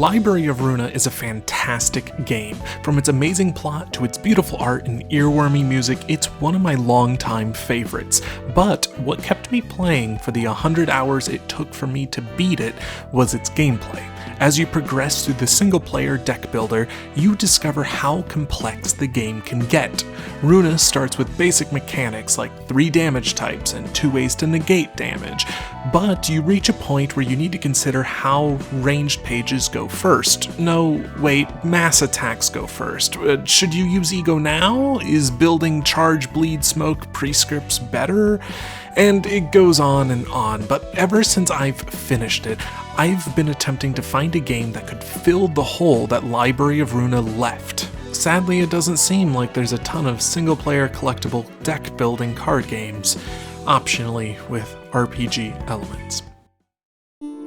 Library of Runa is a fantastic game. From its amazing plot to its beautiful art and earwormy music, it's one of my longtime favorites. But what kept me playing for the 100 hours it took for me to beat it was its gameplay. As you progress through the single-player deck builder, you discover how complex the game can get. Runa starts with basic mechanics like 3 damage types and 2 ways to negate damage, but you reach a point where you need to consider how ranged pages go first. No, wait, mass attacks go first. Should you use Ego now? Is building Charge, Bleed, Smoke prescripts better? And it goes on, but ever since I've finished it, I've been attempting to find a game that could fill the hole that Library of Runa left. Sadly, it doesn't seem like there's a ton of single-player collectible deck-building card games, optionally with RPG elements.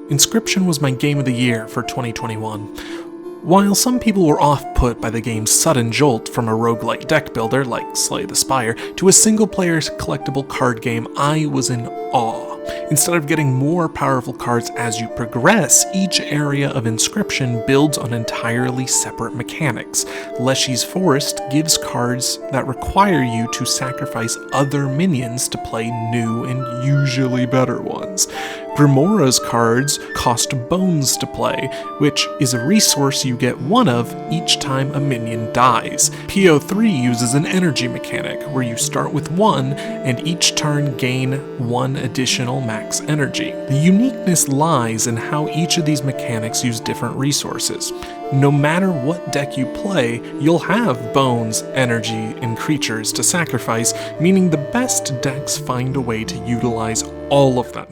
Inscription was my game of the year for 2021. While some people were off-put by the game's sudden jolt from a roguelike deck builder like Slay the Spire to a single-player collectible card game, I was in awe. Instead of getting more powerful cards as you progress, each area of Inscription builds on entirely separate mechanics. Leshy's Forest gives cards that require you to sacrifice other minions to play new and usually better ones. Grimora's cards cost bones to play, which is a resource you get one of each time a minion dies. PO3 uses an energy mechanic, where you start with 1 and each turn gain 1 additional max energy. The uniqueness lies in how each of these mechanics use different resources. No matter what deck you play, you'll have bones, energy, and creatures to sacrifice, meaning the best decks find a way to utilize all of them.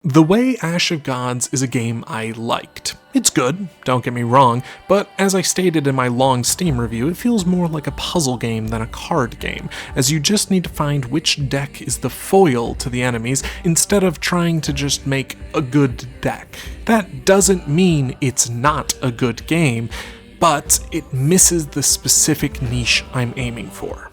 The Way Ash of Gods is a game I liked. It's good, don't get me wrong, but as I stated in my long Steam review, it feels more like a puzzle game than a card game, as you just need to find which deck is the foil to the enemies instead of trying to just make a good deck. That doesn't mean it's not a good game, but it misses the specific niche I'm aiming for.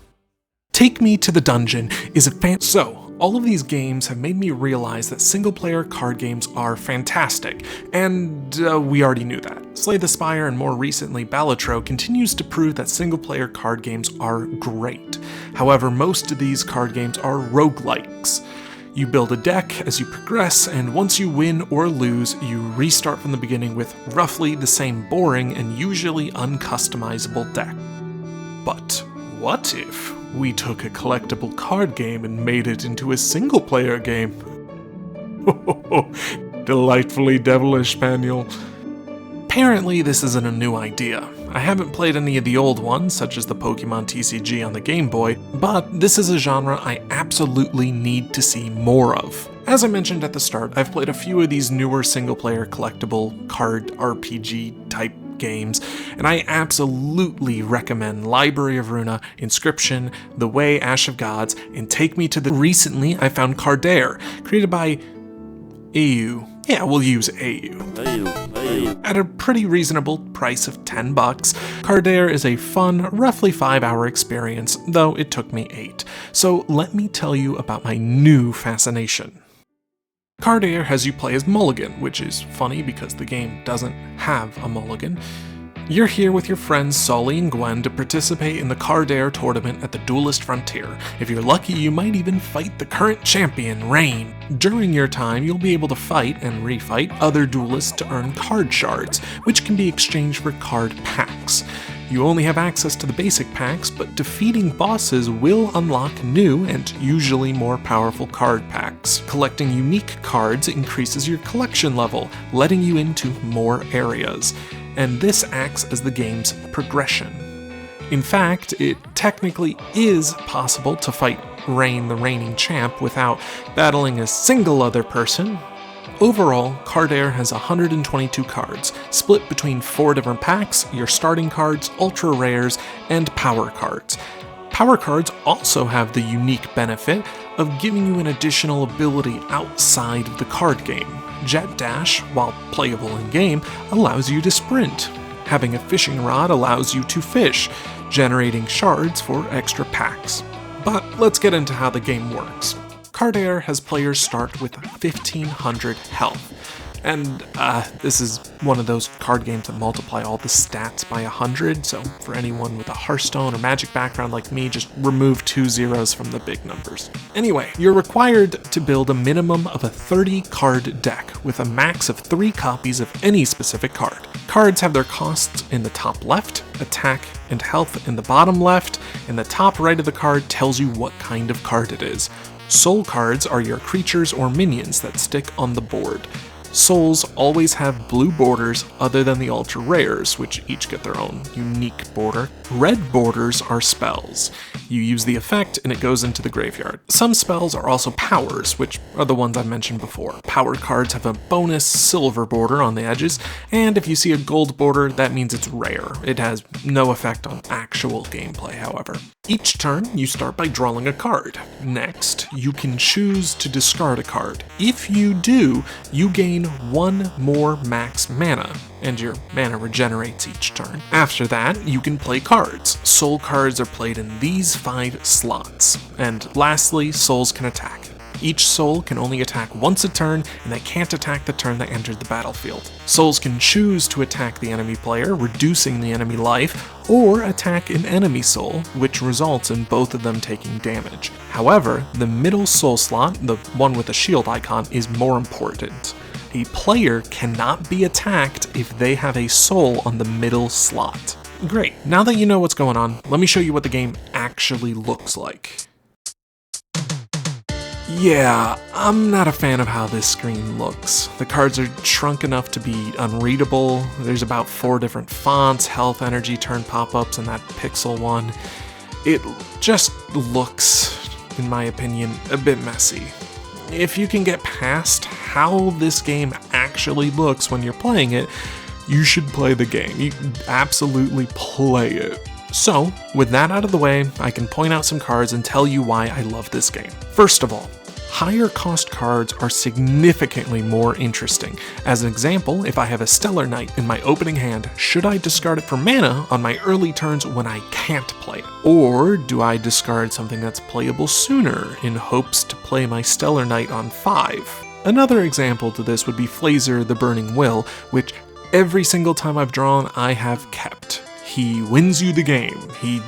Take Me to the Dungeon is a So, all of these games have made me realize that single-player card games are fantastic, and we already knew that. Slay the Spire and more recently Balatro continues to prove that single-player card games are great. However, most of these card games are roguelikes. You build a deck as you progress, and once you win or lose, you restart from the beginning with roughly the same boring and usually uncustomizable deck. But what if we took a collectible card game and made it into a single-player game? Delightfully devilish, Spaniel. Apparently this isn't a new idea. I haven't played any of the old ones, such as the Pokemon TCG on the Game Boy, but this is a genre I absolutely need to see more of. As I mentioned at the start, I've played a few of these newer single-player collectible card RPG type games, and I absolutely recommend Library of Runa, Inscription, The Way Ash of Gods, and Take Me to the... Recently, I found Cardaire, created by AU. Yeah, we'll use AU. At a pretty reasonable price of $10, Cardaire is a fun, roughly 5-hour experience, though it took me 8. So let me tell you about my new fascination. Cardaire has you play as Mulligan, which is funny because the game doesn't have a mulligan. You're here with your friends Sully and Gwen to participate in the Cardaire tournament at the Duelist Frontier. If you're lucky, you might even fight the current champion, Rain. During your time, you'll be able to fight and refight other duelists to earn card shards, which can be exchanged for card packs. You only have access to the basic packs, but defeating bosses will unlock new and usually more powerful card packs. Collecting unique cards increases your collection level, letting you into more areas, and this acts as the game's progression. In fact, it technically is possible to fight Rain, the reigning champ, without battling a single other person. Overall, Cardaire has 122 cards, split between 4 different packs, your starting cards, ultra rares, and power cards. Power cards also have the unique benefit of giving you an additional ability outside of the card game. Jet Dash, while playable in-game, allows you to sprint. Having a fishing rod allows you to fish, generating shards for extra packs. But let's get into how the game works. Cardaire has players start with 1500 health. And this is one of those card games that multiply all the stats by 100, so for anyone with a Hearthstone or Magic background like me, just remove 2 zeros from the big numbers. Anyway, you're required to build a minimum of a 30 card deck with a max of 3 copies of any specific card. Cards have their costs in the top left, attack and health in the bottom left, and the top right of the card tells you what kind of card it is. Soul cards are your creatures or minions that stick on the board. Souls always have blue borders other than the ultra rares, which each get their own unique border. Red borders are spells. You use the effect and it goes into the graveyard. Some spells are also powers, which are the ones I mentioned before. Power cards have a bonus silver border on the edges, and if you see a gold border, that means it's rare. It has no effect on actual gameplay, however. Each turn, you start by drawing a card. Next, you can choose to discard a card. If you do, you gain 1 more max mana, and your mana regenerates each turn. After that, you can play cards. Soul cards are played in these 5 slots. And lastly, souls can attack. Each soul can only attack once a turn, and they can't attack the turn they entered the battlefield. Souls can choose to attack the enemy player, reducing the enemy life, or attack an enemy soul, which results in both of them taking damage. However, the middle soul slot, the one with the shield icon, is more important. A player cannot be attacked if they have a soul on the middle slot. Great, now that you know what's going on, let me show you what the game actually looks like. Yeah, I'm not a fan of how this screen looks. The cards are shrunk enough to be unreadable. There's about 4 different fonts, health, energy, turn pop-ups, and that pixel one. It just looks, in my opinion, a bit messy. If you can get past how this game actually looks when you're playing it, you should play the game. You absolutely play it. So, with that out of the way, I can point out some cards and tell you why I love this game. First of all, higher cost cards are significantly more interesting. As an example, if I have a Stellar Knight in my opening hand, should I discard it for mana on my early turns when I can't play it? Or do I discard something that's playable sooner in hopes to play my Stellar Knight on 5? Another example to this would be Flazer the Burning Will, which every single time I've drawn, I have kept. He wins you the game. He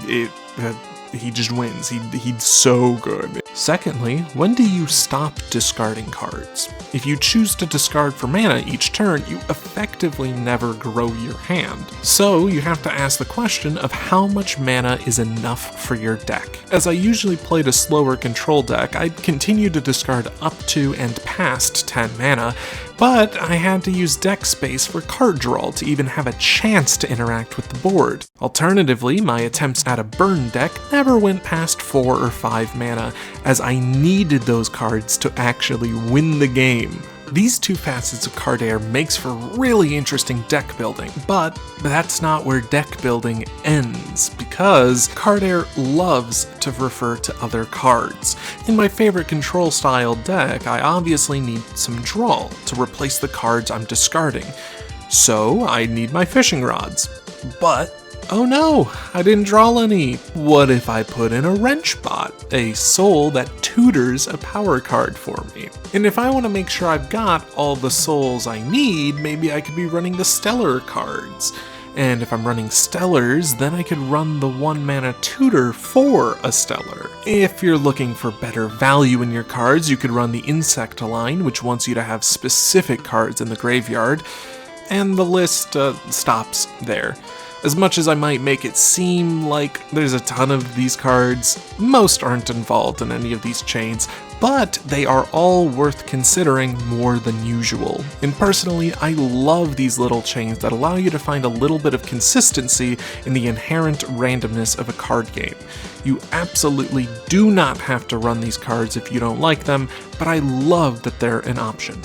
just wins. He's so good. Secondly, when do you stop discarding cards? If you choose to discard for mana each turn, you effectively never grow your hand. So you have to ask the question of how much mana is enough for your deck. As I usually played a slower control deck, I'd continue to discard up to and past 10 mana, but I had to use deck space for card draw to even have a chance to interact with the board. Alternatively, my attempts at a burn deck never went past 4 or 5 mana, as I needed those cards to actually win the game. These 2 facets of Cardaire makes for really interesting deck building, but that's not where deck building ends, because Cardaire loves to refer to other cards. In my favorite control style deck, I obviously need some draw to replace the cards I'm discarding, so I need my fishing rods. But oh no, I didn't draw any. What if I put in a wrench bot, a soul that tutors a power card for me? And if I want to make sure I've got all the souls I need, maybe I could be running the stellar cards. And if I'm running stellars, then I could run the 1 mana tutor for a stellar. If you're looking for better value in your cards, you could run the insect line, which wants you to have specific cards in the graveyard. And the list stops there. As much as I might make it seem like there's a ton of these cards, most aren't involved in any of these chains, but they are all worth considering more than usual. And personally, I love these little chains that allow you to find a little bit of consistency in the inherent randomness of a card game. You absolutely do not have to run these cards if you don't like them, but I love that they're an option.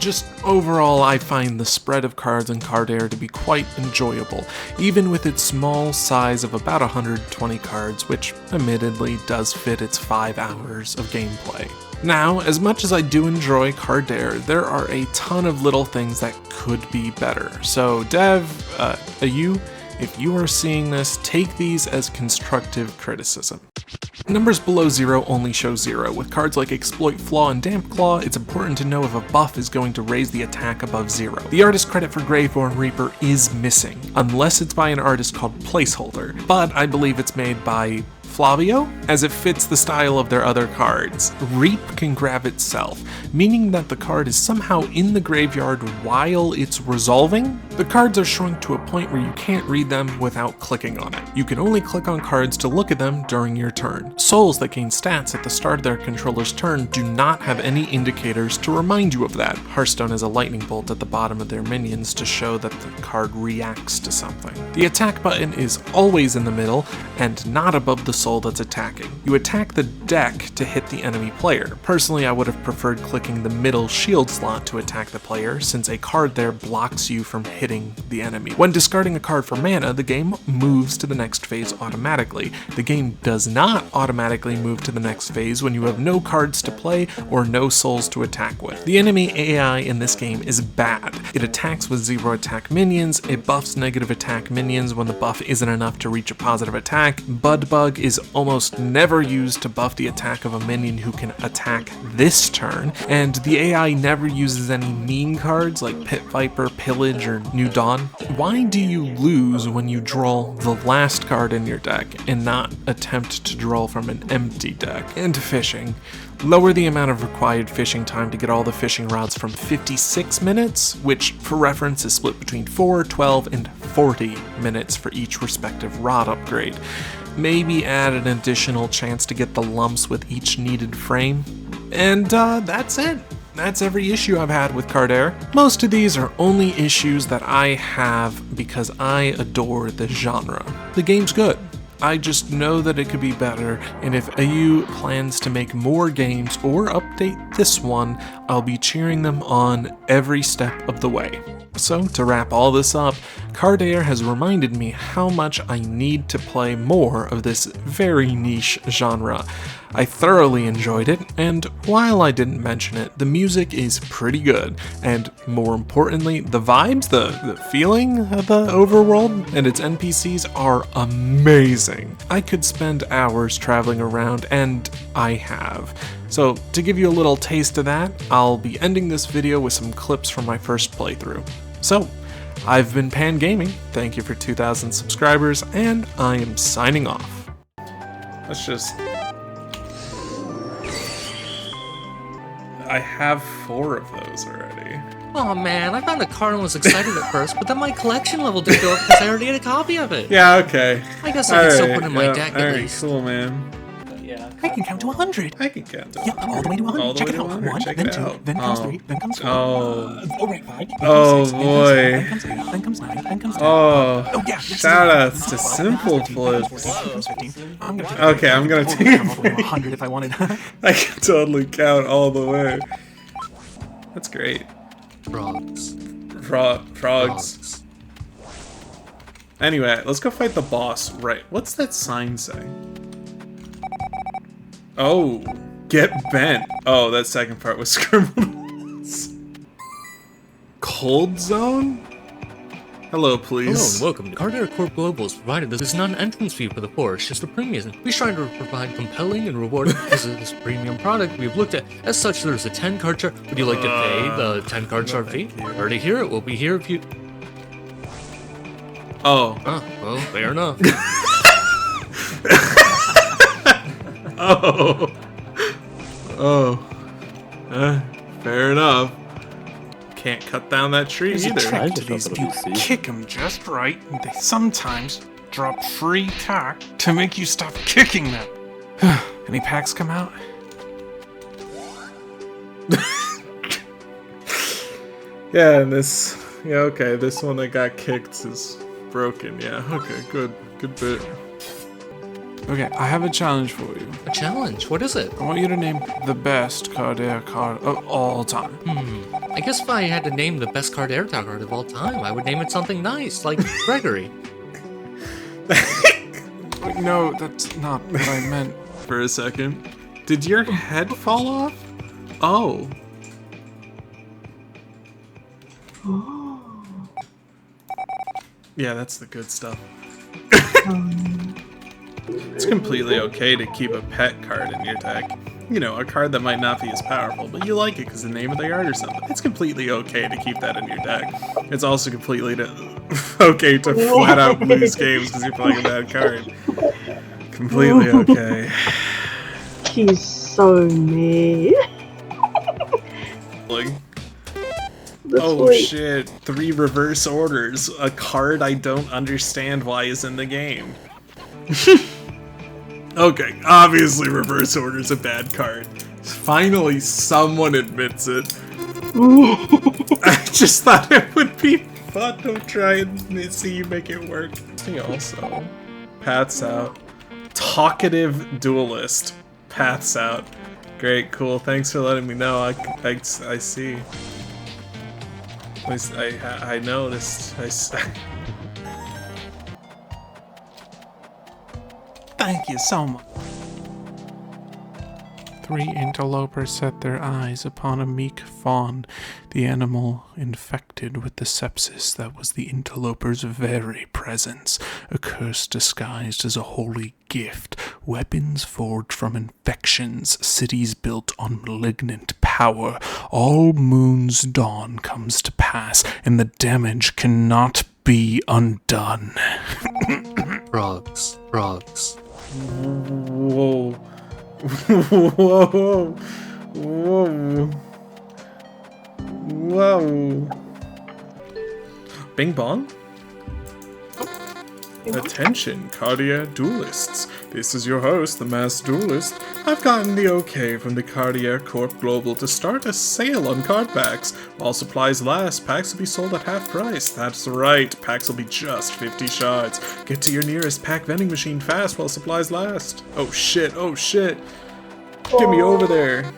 Just overall, I find the spread of cards in Cardaire to be quite enjoyable, even with its small size of about 120 cards, which admittedly does fit its 5 hours of gameplay. Now, as much as I do enjoy Cardaire, there are a ton of little things that could be better. So Dev, if you are seeing this, take these as constructive criticism. Numbers below 0 only show 0. With cards like Exploit Flaw and Damp Claw, it's important to know if a buff is going to raise the attack above 0. The artist credit for Graveborn Reaper is missing, unless it's by an artist called Placeholder, but I believe it's made by Flavio, as it fits the style of their other cards. Reap can grab itself, meaning that the card is somehow in the graveyard while it's resolving. The cards are shrunk to a point where you can't read them without clicking on it. You can only click on cards to look at them during your turn. Souls that gain stats at the start of their controller's turn do not have any indicators to remind you of that. Hearthstone has a lightning bolt at the bottom of their minions to show that the card reacts to something. The attack button is always in the middle and not above the soul that's attacking. You attack the deck to hit the enemy player. Personally, I would have preferred clicking the middle shield slot to attack the player, since a card there blocks you from hitting the enemy. When discarding a card for mana, the game moves to the next phase automatically. The game does not automatically move to the next phase when you have no cards to play or no souls to attack with. The enemy AI in this game is bad. It attacks with 0 attack minions, it buffs negative attack minions when the buff isn't enough to reach a positive attack. Budbug is almost never used to buff the attack of a minion who can attack this turn, and the AI never uses any mean cards like Pit Viper, Pillage, or New Dawn. Why do you lose when you draw the last card in your deck and not attempt to draw from an empty deck? And fishing. Lower the amount of required fishing time to get all the fishing rods from 56 minutes, which for reference is split between 4, 12, and 40 minutes for each respective rod upgrade. Maybe add an additional chance to get the lumps with each needed frame. And that's it. That's every issue I've had with Cardaire. Most of these are only issues that I have because I adore the genre. The game's good. I just know that it could be better, and if AU plans to make more games or update this one, I'll be cheering them on every step of the way. So, to wrap all this up, Cardaire has reminded me how much I need to play more of this very niche genre. I thoroughly enjoyed it, and while I didn't mention it, the music is pretty good, and more importantly, the vibes, the feeling of the overworld and its NPCs are amazing. I could spend hours traveling around, and I have. So, to give you a little taste of that, I'll be ending this video with some clips from my first playthrough. So, I've been Pan Gaming, thank you for 2,000 subscribers, and I am signing off. Let's just... I have 4 of those already. Oh man, I found a card and was excited at first, but then my collection level didn't go up because I already had a copy of it. Yeah, okay. I guess I can still put it in my deck at least. Cool, man. Yeah. I can count to 100. I can count to 100. Yeah, all the way to 100. All the Check way it to out. 100. 1, Check then it 2, out. then comes 3, then comes 4. Oh. Right, 5. Oh, 6, boy. Then comes 7, then comes 9, then comes 10. Oh, Yeah. shoutouts to Simple Flips. Okay, I'm gonna take it for 100 if I wanted. I can totally count all the way. That's great. Frogs. Frogs. Anyway, let's go fight the boss. Right. What's that sign say? Oh, get bent. Oh, that second part was scribbled. Cold Zone? Hello, please. Hello and welcome to Cardaire Corp Global has provided this is not an entrance fee for the poor, it's just a premium. We try to provide compelling and rewarding because of this premium product we've looked at. As such, there's a 10 card chart. Would you like to pay the 10 card chart fee? Already hear it. We'll be here if you... Oh. Well, fair enough. Fair enough. Can't cut down that tree There's a either. trick to these. You kick them just right, and they sometimes drop free cock to make you stop kicking them. Any packs come out? Yeah, and this... Yeah, okay, this one that got kicked is broken. Yeah, okay, good bit. Okay, I have a challenge for you. A challenge? What is it? I want you to name the best Cardaire card of all time. I guess if I had to name the best Cardaire card of all time, I would name it something nice, like Gregory. Wait, no, that's not what I meant. For a second. Did your head fall off? Oh. Yeah, that's the good stuff. It's completely okay to keep a pet card in your deck. You know, a card that might not be as powerful, but you like it because the name of the art or something. It's completely okay to keep that in your deck. It's also completely okay to flat out lose games because you're playing a bad card. Completely okay. He's so mean. Oh shit, 3 reverse orders. A card I don't understand why is in the game. Okay, obviously reverse order's a bad card. Finally someone admits it. I just thought it would be fun to try and see you make it work. Also, paths out. Talkative duelist. Paths out. Great, cool, thanks for letting me know. I see. At least I noticed. Thank you so much. 3 interlopers set their eyes upon a meek fawn, the animal infected with the sepsis that was the interloper's very presence, a curse disguised as a holy gift, weapons forged from infections, cities built on malignant power. All moon's dawn comes to pass, and the damage cannot be undone. Frogs. Whoa. Whoa. Bing bong? Attention, Cardaire duelists. This is your host, the Masked Duelist. I've gotten the okay from the Cardaire Corp Global to start a sale on card packs. While supplies last, packs will be sold at half price. That's right, packs will be just 50 shards. Get to your nearest pack vending machine fast while supplies last. Oh shit. Get me over there.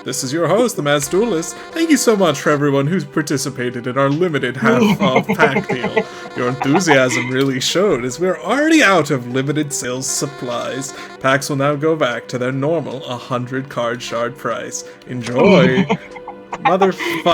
This is your host, the Masked Duelist. Thank you so much for everyone who's participated in our limited half-off pack deal. Your enthusiasm really showed, as we're already out of limited sales supplies. Packs will now go back to their normal 100 card shard price. Enjoy! Motherfucker.